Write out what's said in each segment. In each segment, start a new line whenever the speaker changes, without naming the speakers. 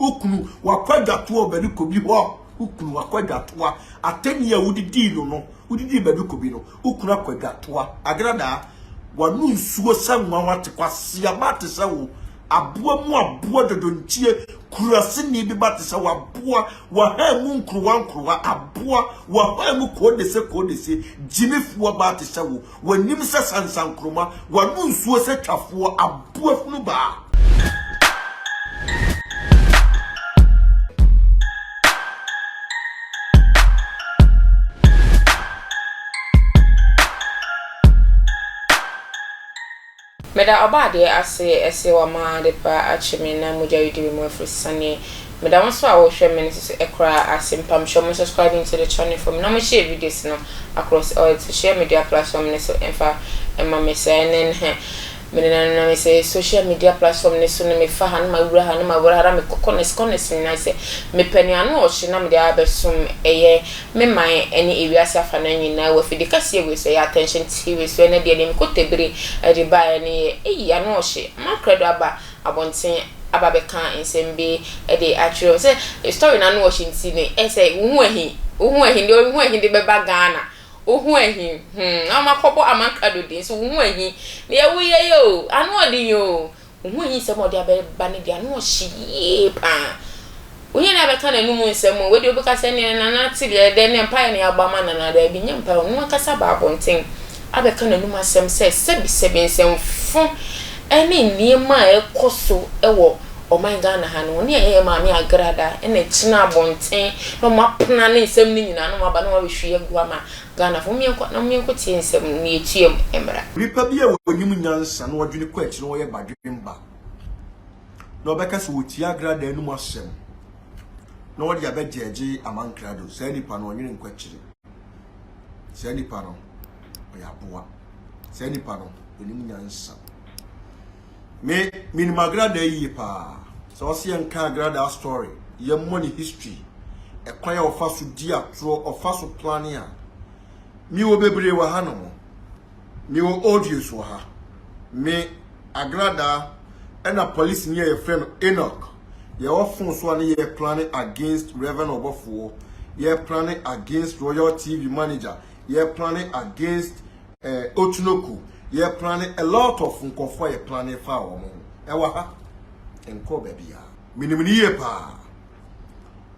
ukunu wakwaja tuo bedi kobi ho ukunu wakwaja toa ateni ya udidi no udidi bedi kobi no ukunu akwaja toa Agradaa wanu nsuo sanwa wate kwase abate sawo aboa mu aboa dodontie kurase ni bi bate sawo aboa wa ha mu nkruwa aboa wa ha mu kodese jimifuo bate sawo wanim se sansankroma wanu nsuo se twafo aboa funu ba
Meda obade ase wama de pa achime na moja yudi bi mo frusane meda won so a wo hwe me so ekra asempam show mo subscribing to the channel for me na mo share videos no across all social media platforms so enfa emma me say na me say social media platform ne so me fa han ma wura han ma wura me kokones na say me pani anu o hye na me dia besum eye me man eni ewiase afa na nyina wa fidi kase we say attention tv so na de me kotebiri e ba eni anu o hye ma credo aba abonten aba be kan nsembe e de atro say story na anu o hye nti ne e say hu ahi de be ba Ghana Ohuahi amakobo amankado din so ohuahi na ye wo ye yo anu odi yo ohuahi se mo dia be ba ne dia no hye pa onye na be ka na numu nsem we de obeka se ne na ti de ne mpa ne agbama na da bi nyempa no kasa ba bonten abe ka na numu asem se sebi nsem fu ene niema ekoso ewo oman Ghana ha no ne ye maami Agradaa ene china bonten no mapna ne nsem ni nyina no maba no wa hwie guama Ghana fo mienko tie nsem ne etiem emra
ripa bia wonyim nyansa no wodwene kwa achi no ye badwemba no beka so wotie Agradaa enu asem no wodi abejeje amankrado sai nipa no onwene kwa chiri sai nipa no oyaboa sai nipa no onim nyansa me minimum Agradaa yi pa so se enka Agradaa story ye money history e kwaya ofa so di atro ofa so planning a mi wo bebre wa ha no mi wo audios wa ha me Agradaa and a police near your friend Enoch ye often so an ye planning against Reverend Obofo ye planning against Royal TV manager ye planning against Otunoku ye planning a lot of nkofo ye planning fa wo mo e wa ha enko ba bia minimuni ye pa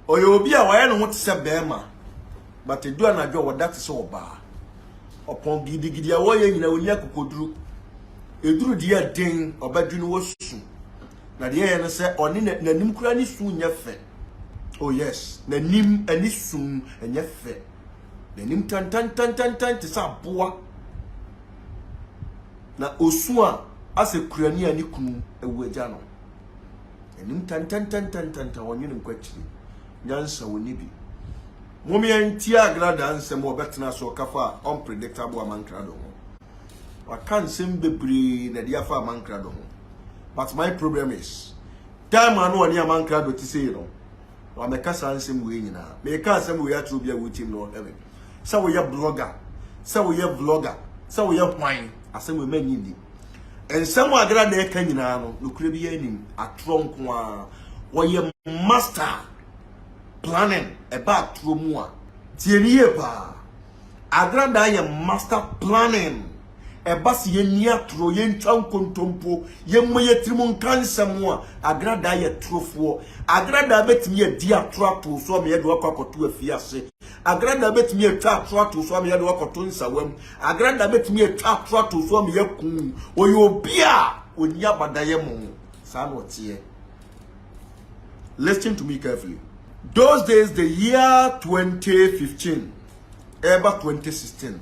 oyo obi a waye no ho tse bema but edu anadwo wo that so ba opon gidigidi a wo ye nyina oni akokoduru eduru dia den obadwunu wo su na dia ye no se oni nanim kura ni su nya fe oh yes nanim ani su nya fe nanim tan te sa boa na osua ase kurani ani kunu ewu eja no nanim tan wonwene nkwachiri nyansa woni bi momi anti Agradaa nsem obetena so kafa unpredictable amankrado ho wakan sem bebre na dia fa amankrado ho but my problem is time anu oni amankrado ti say no wa meka san nsem we nyina me ka nsem we atro bia we team no heaven sa we ye blogger sa we ye vlogger sa we ye wine asem we manyi ni ensem Agradaa ka nyina no nokure bi anim atro nko a wo ye master planning about Tromua. Tieniye pa. Agradaa ye master planning. Ebasi ye niatro ye ntwan kontompo ye moye trimun kansamwa Agradaa ye trofo. Agradaa betimi ye dia trato so me ye do akoto afiase. Agradaa betimi ye trato so me ye do akoto nsawam. Agradaa betimi ye trato so me ye kun. Oyo bia oni abadaye mo. Sa no tie. Listen to me carefully. Those days, the year 2015, ever 2016,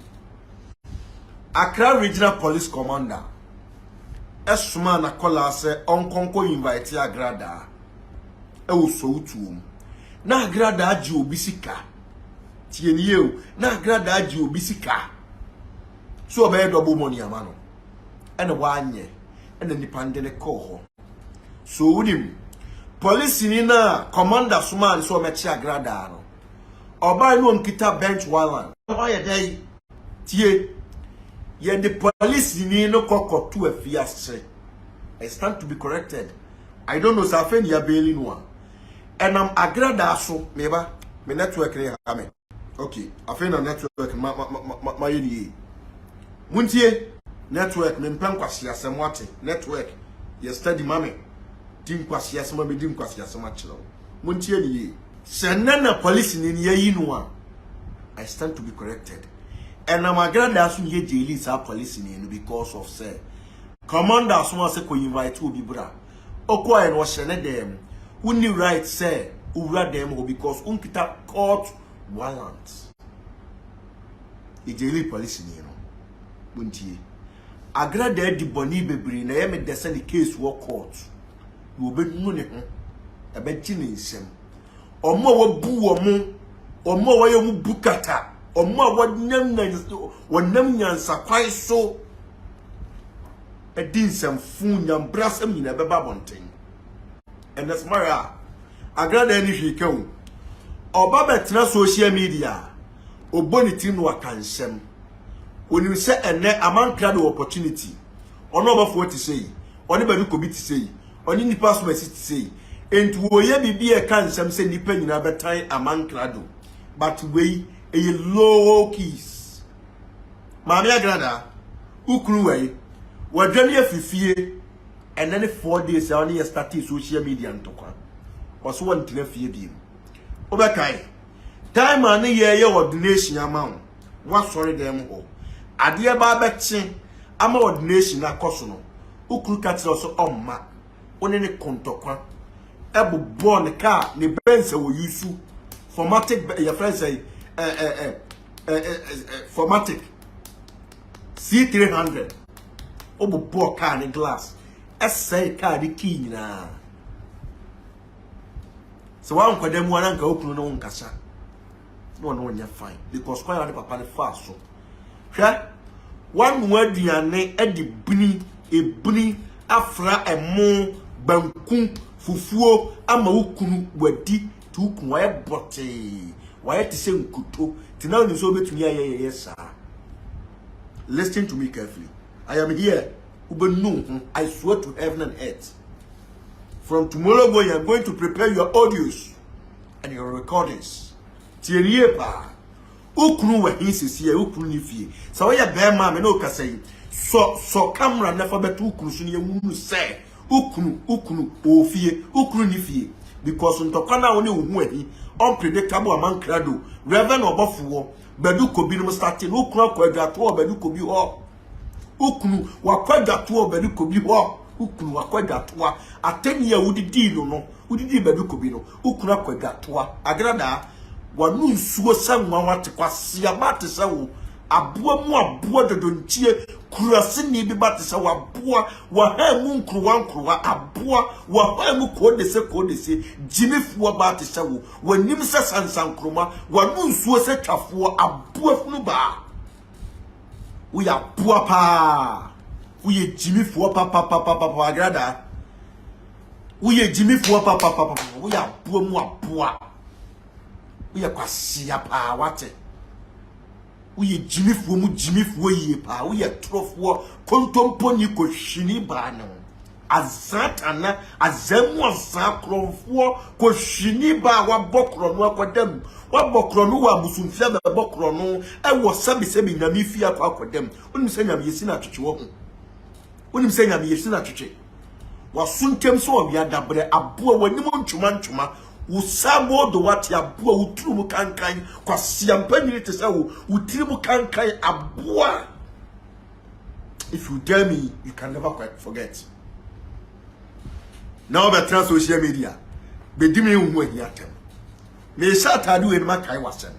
Accra Regional Police Commander, Esuma Nakola se onkonko invite Agradaa. So to na Agradaa ji obisika. Tieniye na Agradaa ji obisika. So obey double money amano. And wanye, and the nipandene koho. So unim. Police ni na commander Suman so mechi Agradaa no oba no nkita bench warrant oye dey tie ye the police ni no kokotu afiase. I stand to be corrected. I don't know safen ya beli no enam Agradaa so meba me network ne ha me okay afi na network ma yeni muntie network me mpem kwase asem wate network ye study mame dim kwase asem me dim kwase asem a kire muntie ni ye senana police ni yayi no a I stand to be corrected enam Agradaa so ye daily sa police ni no because of say commander so say ko invite obi bra okwa no hye ne dem woni right say ura dem because unkita court warrant ejeli police ni no buntie Agradaa di boni bebre na ye me dese the case wo court wo bedunu ne ho ebe gi ne nsem omo wo bu omo wo ye mu bukata omo wo nam nyansa kwai so edi nsem fun nyam brasem nyina beba bonten enes mara Agradaa ni hweke o oba betra social media oboni tin no akansem oni se ene amankra the opportunity ono oba fo ti sei oni badu kobi ti sei oni nipa so mesi ti sei entu wo ye bibi e kansem se nipa nyina betan amankra do but we e low keys mama Agradaa ukuru we wadwani afifie ene ne 4 days oni ye start social media ntokwa oso won tena fie bi obekai time an ye ordination amount wa sorry dem ho ade ba beche ama ordination akoso no ukuru katiro so omma one ne kontokwa ebu born car ne bense wo yusu formatic your friend say formatic c0nféssés obu bo car ne glass essay car the key nyina so wa nkwadam wana nka okunu no nkasa no nya fine because kwa ya papa ne fa so hwe wan mu aduane edi ebuni afra emu banku fufuo ama ukunu wadi tu ukunu wa bote wa ti se nkuto ti na oni so betumi aye yesa. Listen to me carefully. I am here ubenu I swear to heaven and earth. From tomorrow going, I'm going to prepare your audios and your recordings. Tieriye pa. Ukunu wa hinsisi ya ukunu ni fie. Sawa ya bema me no kasa yi. So camera never betu ukunu so ni emu say. Ukunu o fie. Ukunu ni fie. Because ntokana woni ohu ahi. Unpredictable among crado. Reverend obofuwo. Bedu kobi no starting. Ukunu akwadwato bedu kobi ho. Ukunu wakwadwato bedu kobi ho. Ukunu wakwadatoa ateni ya udidi no udidi bedu kobi no ukunu akwadatoa Agradaa wanu nsuo sanwa wate kwase abate sawo aboa dodontie kurase ni bi bate sawo aboa wa ha mu nkruwa aboa wa ha mu kodese jimifuo bate sawo wanim se sansankroma wanu nsuo se twafo aboa funu ba wo ya aboa pa uye Jimmy for papa Agradaa uye Jimmy for papa uya buo mu aboa uye kwase apa wate uye Jimmy for ye pa uye trofo kontompo ni ko hwini ba no azatana azemu azakrofo ko hwini ba wa bokro no akodam wa bokro no wa busumfia be bokro no e wo sabi nyame fi akodam onim se nyame yesi na twetwe wo unim se nyame yesi na twetwe wasuntem so obi adabre aboa wanim ntwuma usabo do wati aboa utrumu kankan kwase ampanyire te sawo utirimu kankan aboa. If you tell me, you can never quite forget. Now be trans social media be dimi hu ahiatem me shatadu e makai wasem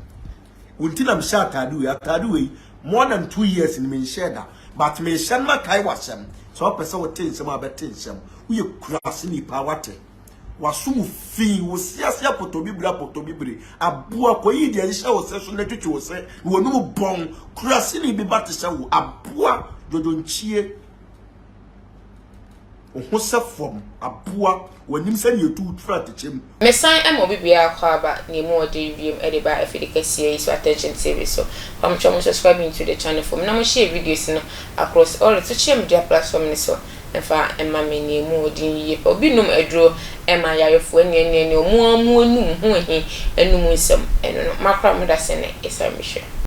until am shatadu we more than 2 years in me share but me shan makai wasem so person what things am abetin we kurase ni pawate wasumu fi wo siasia potobibre aboa koyi de hye wo se so na twetwe wo se wo no bon kurase ni bi batese wo aboa dodonchie ohosefom aboa wanim se ne yetu frat chem
mesan am obibia kwaba ne mu ode wiem ede ba afidikase so attention series so come subscribing to the channel for na mo share videos no across all the social media platforms so Efa emma me ni mu odin yiye obi num aduro emma yarefo ene omu num ho hi enum nsem eno no makra me da se ne esam hwe